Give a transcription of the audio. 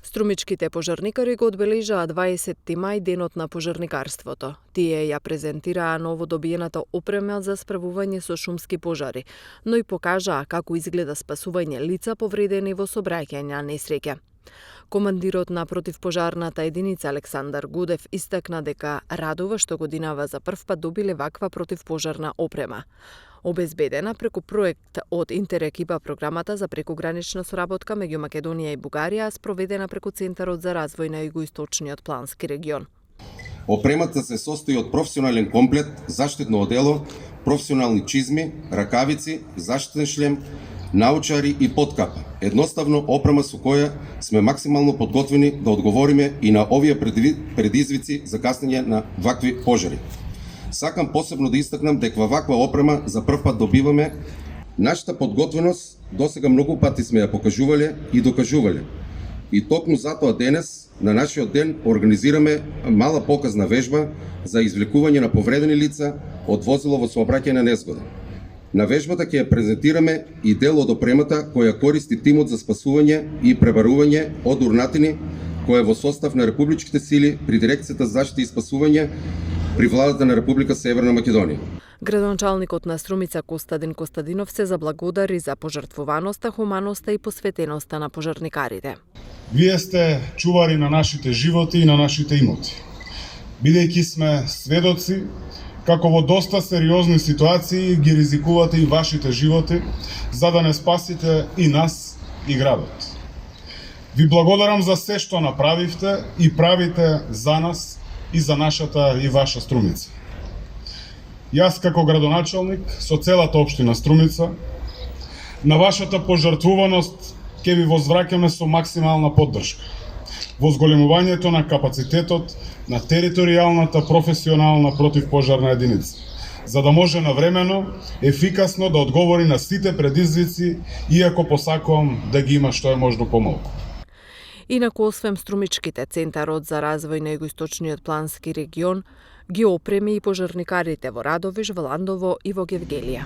Струмичките пожарникари го одбележаа 20 мај денот на пожарникарството. Тие ја презентираа новодобиената опрема за справување со шумски пожари, но и покажаа како изгледа спасување лица повредени во сообраќајна несреќа. Командирот на противпожарната единица Александар Гудев истакна дека радува што годинава за прв пат добиле ваква противпожарна опрема. Обезбедена преку проект од Интерекипа програмата за прекугранична соработка меѓу Македонија и Бугарија, спроведена преку Центарот за развој на Југоисточниот плански регион. Опремата се состои од професионален комплет, заштитно одело, професионални чизми, ракавици, заштитен шлем, научари и подкапа. Едноставно опрема со која сме максимално подготвени да одговориме и на овие предизвици за каснење на вакви пожари. Сакам посебно да истакнам дека ваква опрема за прв пат добиваме. Нашата подготвеност досега многу пати сме ја покажувале и докажувале. И токму затоа денес, на нашиот ден, организираме мала показна вежба за извлекување на повредени лица од возило во сообраќајна незгода. На вежбата ќе ја презентираме и дел од опремата која користи тимот за спасување и пребарување од урнатини, која е во состав на републичките сили при Дирекцијата за заштита и спасување при владата на Република Северна Македонија. Градоначалникот на Струмица Костадин Костадинов се заблагодари за пожртвуваноста, хуманоста и посветеноста на пожарникарите. Вие сте чувари на нашите животи и на нашите имоти. Бидејќи сме сведоци како во доста сериозни ситуации ги ризикувате и вашите животи за да не спасите и нас и градот. Ви благодарам за се што направивте и правите за нас и за нашата и ваша Струмица. Јас како градоначалник со целата општина Струмица на вашата пожртвуваност ќе ви возвраќаме со максимална поддршка во зголемувањето на капацитетот на територијалната професионална противпожарна единица, за да може навремено, ефикасно да одговори на сите предизвици, иако посакувам да ги има што е можно помалку. Инаку, освен Струмичките, Центарот за развој на Југоисточниот плански регион ги опреми и пожарникарите во Радовиш, во Ландово и во Гевгелија.